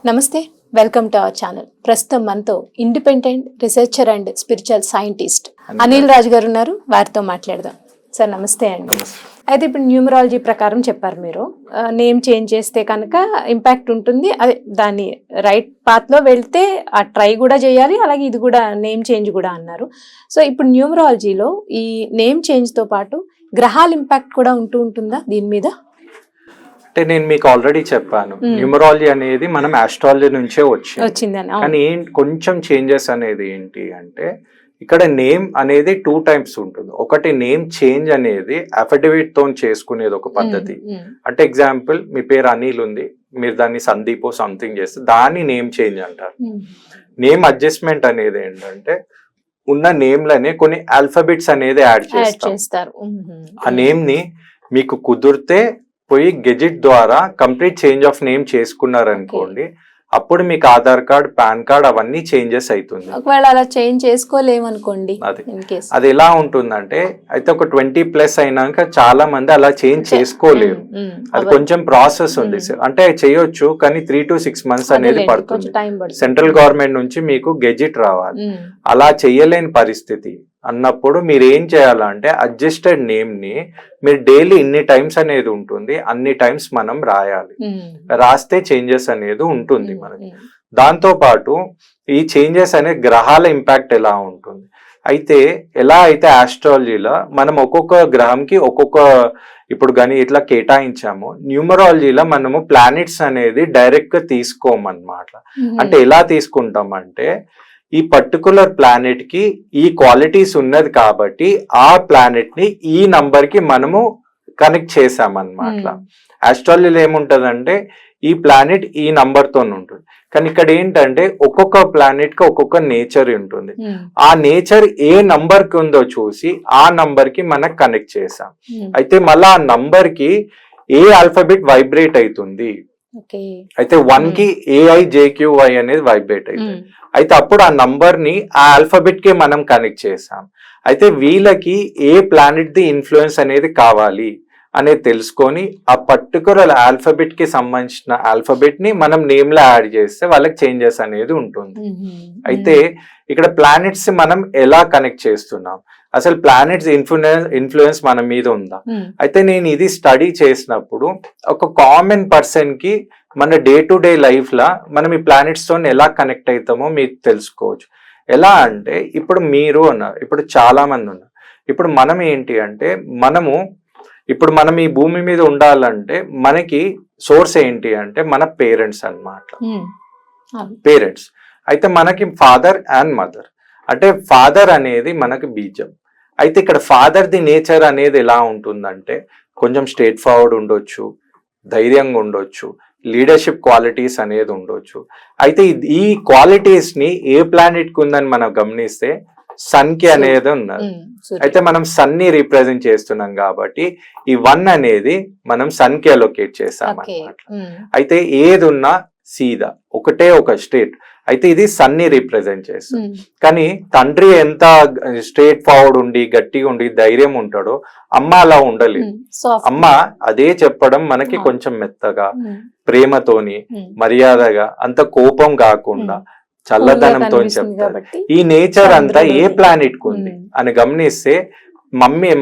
నమస్తే, welcome to our channel. ప్రస్తుతం మనతో independent researcher and spiritual scientist Anil Raju గారు ఉన్నారు. వారితో మాట్లాడదాం. సార్ నమస్తే అండి. అయితే ఇప్పుడు న్యూమరాలజీ ప్రకారం చెప్పారు మీరు, నేమ్ చేంజ్ చేస్తే కనుక ఇంపాక్ట్ ఉంటుంది, అదే దాన్ని రైట్ పాత్లో వెళ్తే ఆ ట్రై కూడా చేయాలి, అలాగే ఇది కూడా నేమ్ చేంజ్ కూడా అన్నారు. సో ఇప్పుడు న్యూమరాలజీలో ఈ నేమ్ చేంజ్తో పాటు గ్రహాల ఇంపాక్ట్ కూడా ఉంటుందా దీని మీద? అంటే నేను మీకు ఆల్రెడీ చెప్పాను, న్యూమరాలజీ అనేది మనం ఆస్ట్రాలజీ నుంచే వచ్చిందని. కానీ కొంచెం చేంజెస్ అనేది ఏంటి అంటే, ఇక్కడ నేమ్ అనేది 2 టైప్స్ ఉంటుంది. ఒకటి నేమ్ చేంజ్ అనేది అఫిడవిట్ తో చేసుకునేది ఒక పద్ధతి. అంటే ఎగ్జాంపుల్, మీ పేరు అనిల్ ఉంది, మీరు దాన్ని సందీప్ సంథింగ్ చేస్తే దాన్ని నేమ్ చేంజ్ అంటారు. నేమ్ అడ్జస్ట్మెంట్ అనేది ఏంటంటే, ఉన్న నేమ్లనే కొన్ని ఆల్ఫాబెట్స్ అనేది యాడ్ చేస్తారు. ఆ నేమ్ ని మీకు కుదిరితే పోయి గెజెట్ ద్వారా కంప్లీట్ చేంజ్ ఆఫ్ నేమ్ చేసుకున్నారనుకోండి, అప్పుడు మీకు ఆధార్ కార్డ్, పాన్ కార్డ్ అవన్నీ చేంజెస్ అవుతుంది. ఒకవేళ అలా చేంజ్ చేసుకోలేమనుకోండి, అది ఎలా ఉంటుందంటే, అయితే ఒక 20+ అయినాక చాలా మంది అలా చేంజ్ చేసుకోలేరు. అది కొంచెం ప్రాసెస్ ఉంది. అంటే చేయొచ్చు, కానీ 3 to 6 months అనేది పడుతుంది. సెంట్రల్ గవర్నమెంట్ నుంచి మీకు గెజెట్ రావాలి. అలా చేయలేని పరిస్థితి అన్నప్పుడు మీరు ఏం చేయాలంటే, అడ్జస్టెడ్ నేమ్ ని మీరు డైలీ ఇన్ని టైమ్స్ అనేది ఉంటుంది, అన్ని టైమ్స్ మనం రాయాలి. రాస్తే చేంజెస్ అనేది ఉంటుంది మనకి. దాంతో పాటు ఈ చేంజెస్ అనే గ్రహాల ఇంపాక్ట్ ఎలా ఉంటుంది అయితే, ఎలా అయితే ఆస్ట్రాలజీలో మనం ఒక్కొక్క గ్రహంకి ఒక్కొక్క ఇప్పుడు కానీ ఇట్లా కేటాయించాము, న్యూమరాలజీలో మనము ప్లానెట్స్ అనేది డైరెక్ట్ గా తీసుకోమన్నమాట. అంటే ఎలా తీసుకుంటామంటే, ఈ పర్టికులర్ ప్లానెట్ కి ఈ క్వాలిటీస్ ఉన్నది కాబట్టి ఆ ప్లానెట్ ని ఈ నంబర్ కి మనము కనెక్ట్ చేసామన్నమాట. ఆస్ట్రాలజీలో ఏముంటదంటే, ఈ ప్లానెట్ ఈ నంబర్ తో ఉంటుంది. కానీ ఇక్కడ ఏంటంటే, ఒక్కొక్క ప్లానెట్ కి ఒక్కొక్క నేచర్ ఉంటుంది. ఆ నేచర్ ఏ నంబర్ కి ఉందో చూసి ఆ నంబర్ కి మనకు కనెక్ట్ చేసాం. అయితే మళ్ళీ ఆ నంబర్ కి ఏ ఆల్ఫాబెట్ వైబ్రేట్ అవుతుంది, అయితే 1 కి AIJQY అనేది వైబ్రేట్ అవుతుంది. అయితే అప్పుడు ఆ నంబర్ ని ఆ ఆల్ఫాబెట్ కి మనం కనెక్ట్ చేసాం. అయితే వీళ్ళకి ఏ ప్లానెట్ ది ఇన్ఫ్లుయెన్స్ అనేది కావాలి అనేది తెలుసుకొని ఆ పర్టికులర్ ఆల్ఫాబెట్ కి సంబంధించిన ఆల్ఫాబెట్ ని మనం నేమ్ లో యాడ్ చేస్తే వాళ్ళకి చేంజెస్ అనేది ఉంటుంది. అయితే ఇక్కడ ప్లానెట్స్ మనం ఎలా కనెక్ట్ చేస్తున్నాం, అసలు ప్లానెట్స్ ఇన్ఫ్లుయెన్స్ మన మీద ఉందా? అయితే నేను ఇది స్టడీ చేసినప్పుడు ఒక కామన్ పర్సన్ కి మన డే టు డే లైఫ్ లా మనం ఈ ప్లానెట్స్ తో ఎలా కనెక్ట్ అవుతామో మీకు తెలుసుకోవచ్చు. ఎలా అంటే, ఇప్పుడు మీరు ఉన్నారు, ఇప్పుడు చాలా మంది ఉన్నారు. ఇప్పుడు మనం ఏంటి అంటే, మనం ఈ భూమి మీద ఉండాలంటే మనకి సోర్స్ ఏంటి అంటే మన పేరెంట్స్ అన్నమాట. పేరెంట్స్. అయితే మనకి ఫాదర్ అండ్ మదర్. అంటే ఫాదర్ అనేది మనకి బీజం. అయితే ఇక్కడ ఫాదర్ ది నేచర్ అనేది ఎలా ఉంటుందంటే, కొంచెం స్ట్రేట్ ఫార్వర్డ్ ఉండొచ్చు, ధైర్యంగా ఉండొచ్చు, లీడర్షిప్ క్వాలిటీస్ అనేది ఉండొచ్చు. అయితే ఈ క్వాలిటీస్ ని ఏ ప్లానెట్ కి ఉందని మనం గమనిస్తే సన్ కి అనేది ఉన్నది. అయితే మనం సన్ ని రిప్రజెంట్ చేస్తున్నాం కాబట్టి ఈ 1 అనేది మనం సన్ కి అలొకేట్ చేసాం అన్నమాట. అయితే ఏది ఉన్నా సీదా ఒకటే ఒక స్టేట్. అయితే ఇది సన్ ని రిప్రజెంట్ చేస్తుంది. కానీ తండ్రి ఎంత స్ట్రేట్ ఫార్వర్డ్ ఉండి గట్టిగా ఉండి ధైర్యం ఉంటాడో, అమ్మ అలా ఉండలేదు. అమ్మ అదే చెప్పడం మనకి కొంచెం మెత్తగా, ప్రేమతోని, మర్యాదగా, అంత కోపం కాకుండా చల్లదనంతో చెప్తారు. ఈ నేచర్ అంతా ఏ ప్లానెట్ కు ఉంది అని గమనిస్తే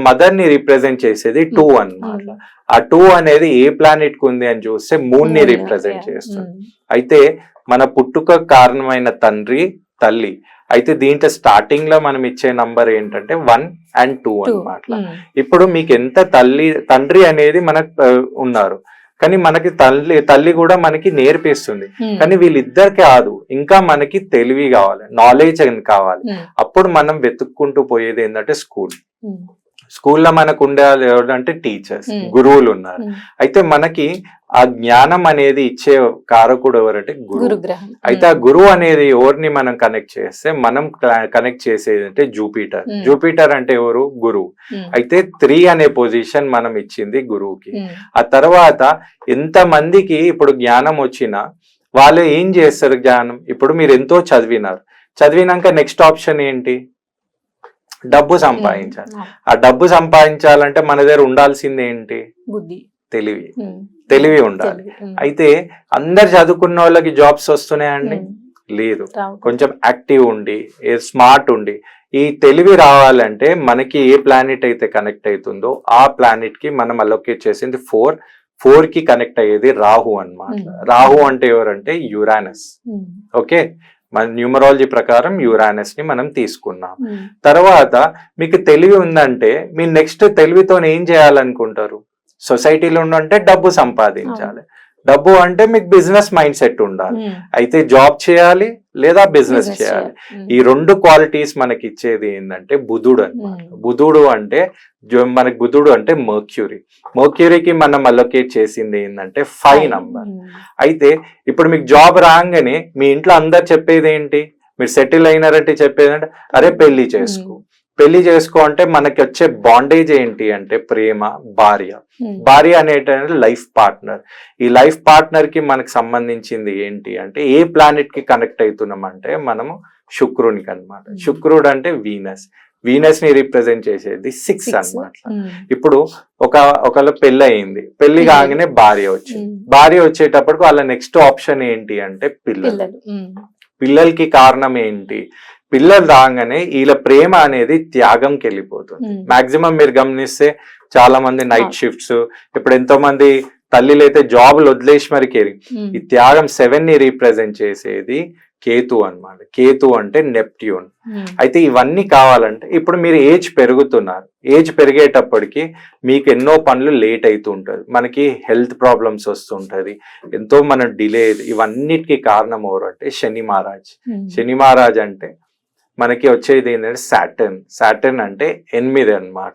మదర్ ని రిప్రజెంట్ చేసేది 2 అన్నమాట. ఆ 2 అనేది ఏ ప్లానెట్ కు ఉంది అని చూస్తే మూన్ ని రిప్రజెంట్ చేస్తుంది. అయితే మన పుట్టుక కారణమైన తండ్రి, తల్లి. అయితే దీంట్లో స్టార్టింగ్ లో మనం ఇచ్చే నంబర్ ఏంటంటే 1 and 2 అన్నమాట. ఇప్పుడు మీకు ఎంత తండ్రి అనేది మనకు ఉన్నారు, కానీ మనకి తల్లి కూడా మనకి నేర్పిస్తుంది. కానీ వీళ్ళిద్దరికి కాదు, ఇంకా మనకి తెలివి కావాలి, నాలెడ్జ్ కావాలి. అప్పుడు మనం వెతుక్కుంటూ పోయేది ఏంటంటే స్కూల్లో మనకు ఉండేవాళ్ళు ఎవరంటే టీచర్స్, గురువులు ఉన్నారు. అయితే మనకి ఆ జ్ఞానం అనేది ఇచ్చే కారకుడు ఎవరంటే గురువు. అయితే ఆ గురువు అనేది ఎవరిని మనం కనెక్ట్ చేస్తే, మనం కనెక్ట్ చేసేది అంటే జూపిటర్. జూపిటర్ అంటే ఎవరు? గురువు. అయితే 3 అనే పొజిషన్ మనం ఇచ్చింది గురువుకి. ఆ తర్వాత ఎంత మందికి ఇప్పుడు జ్ఞానం వచ్చినా వాళ్ళు ఏం చేస్తారు? జ్ఞానం ఇప్పుడు మీరు ఎంతో చదివినాక నెక్స్ట్ ఆప్షన్ ఏంటి? డబ్బు సంపాదించాలి. ఆ డబ్బు సంపాదించాలంటే మన దగ్గర ఉండాల్సింది ఏంటి? తెలివి ఉండాలి. అయితే అందరు చదువుకున్న వాళ్ళకి జాబ్స్ వస్తున్నాయండి? లేదు. కొంచెం యాక్టివ్ ఉండి స్మార్ట్ ఉండి ఈ తెలివి రావాలంటే మనకి ఏ ప్లానెట్ అయితే కనెక్ట్ అవుతుందో ఆ ప్లానెట్ కి మనం అలొకేట్ చేసింది 4 కి కనెక్ట్ అయ్యేది రాహు అన్నమాట. రాహు అంటే ఎవరంటే యురానస్. ఓకే, మన న్యూమరాలజీ ప్రకారం యురానస్ ని మనం తీసుకున్నాం. తర్వాత మీకు తెలివి ఉందంటే మీ నెక్స్ట్ తెలివితో ఏం చేయాలనుకుంటారు? సొసైటీలో ఉండంటే డబ్బు సంపాదించాలి. డబ్బు అంటే మీకు బిజినెస్ మైండ్ సెట్ ఉండాలి. అయితే జాబ్ చేయాలి లేదా బిజినెస్ చేయాలి. ఈ 2 క్వాలిటీస్ మనకి ఇచ్చేది ఏంటంటే బుధుడు అన్నమాట. బుధుడు అంటే మనకి బుధుడు అంటే మర్క్యూరీకి మనం అలొకేట్ చేసింది ఏంటంటే 5 నంబర్. అయితే ఇప్పుడు మీకు జాబ్ రాగానే మీ ఇంట్లో అందరు చెప్పేది ఏంటి? మీరు సెటిల్ అయినారంటే చెప్పేది అంటే అరే పెళ్లి చేసుకో అంటే మనకి వచ్చే బాండేజ్ ఏంటి అంటే ప్రేమ, భార్య అనేటువంటి లైఫ్ పార్ట్నర్. ఈ లైఫ్ పార్ట్నర్ కి మనకు సంబంధించింది ఏంటి అంటే ఏ ప్లానెట్ కి కనెక్ట్ అవుతున్నాం అంటే మనము శుక్రునికి అన్నమాట. శుక్రుడు అంటే వీనస్ ని రిప్రజెంట్ చేసేది 6 అన్నమాట. ఇప్పుడు ఒకళ్ళ పెళ్లి అయింది, పెళ్లి కాగానే భార్య వచ్చేటప్పటికి వాళ్ళ నెక్స్ట్ ఆప్షన్ ఏంటి అంటే పిల్లలకి కారణం ఏంటి? పిల్లలు రాగానే వీళ్ళ ప్రేమ అనేది త్యాగంకి వెళ్ళిపోతుంది. మాక్సిమం మీరు గమనిస్తే చాలా మంది నైట్ షిఫ్ట్స్, ఇప్పుడు ఎంతో మంది తల్లిలు అయితే జాబ్లు వదిలేసి మరి ఈ త్యాగం 7 ని రీప్రజెంట్ చేసేది కేతు అన్నమాట. కేతు అంటే నెప్ట్యూన్. అయితే ఇవన్నీ కావాలంటే ఇప్పుడు మీరు ఏజ్ పెరుగుతున్నారు. ఏజ్ పెరిగేటప్పటికి మీకు ఎన్నో పనులు లేట్ అవుతూ ఉంటుంది, మనకి హెల్త్ ప్రాబ్లమ్స్ వస్తుంటది, ఎంతో మన డిలే. ఇవన్నిటికీ కారణం ఎవరు అంటే శని మహారాజ్ అంటే మనకి వచ్చేది ఏంటంటే సాటర్న్ అంటే 8 అన్నమాట.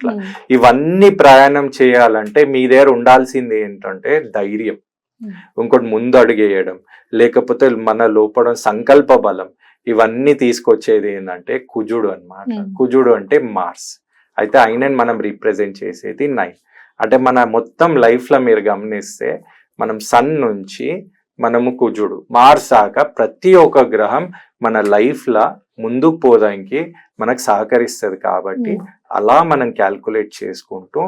ఇవన్నీ ప్రయాణం చేయాలంటే మీ దగ్గర ఉండాల్సింది ఏంటంటే ధైర్యం, ఇంకోటి ముందు అడుగేయడం, లేకపోతే మన లోపల సంకల్ప బలం. ఇవన్నీ తీసుకొచ్చేది ఏంటంటే కుజుడు అన్నమాట. కుజుడు అంటే మార్స్. అయితే ఆయనని మనం రిప్రజెంట్ చేసేది 9. అంటే మన మొత్తం లైఫ్ లో మీరు గమనిస్తే మనం సన్ నుంచి మనము కుజుడు మార్స్ దాకా ప్రతి ఒక్క గ్రహం మన లైఫ్ లా ముందుకు పోదానికి మనకు సహకరిస్తుంది. కాబట్టి అలా మనం క్యాల్కులేట్ చేసుకుంటూ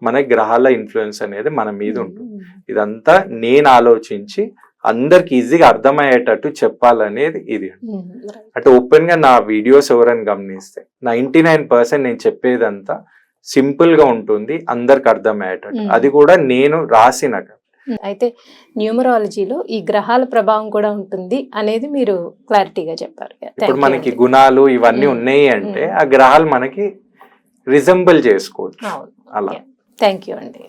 మన గ్రహాల ఇన్ఫ్లుయెన్స్ అనేది మన మీద ఉంటుంది. ఇదంతా నేను ఆలోచించి అందరికి ఈజీగా అర్థమయ్యేటట్టు చెప్పాలనేది ఇది. అంటే ఓపెన్ గా నా వీడియోస్ ఎవరైనా గమనిస్తే 99% నేను చెప్పేదంతా సింపుల్ గా ఉంటుంది, అందరికి అర్థమయ్యేటట్టు. అది కూడా నేను రాసిన. అయితే న్యూమరాలజీలో ఈ గ్రహాల ప్రభావం కూడా ఉంటుంది అనేది మీరు క్లారిటీగా చెప్పారు. ఇప్పుడు మనకి గుణాలు ఇవన్నీ ఉన్నాయి అంటే ఆ గ్రహాలు మనకి రిజెంబుల్ చేసుకోవచ్చు అలా. థ్యాంక్ యూ అండి.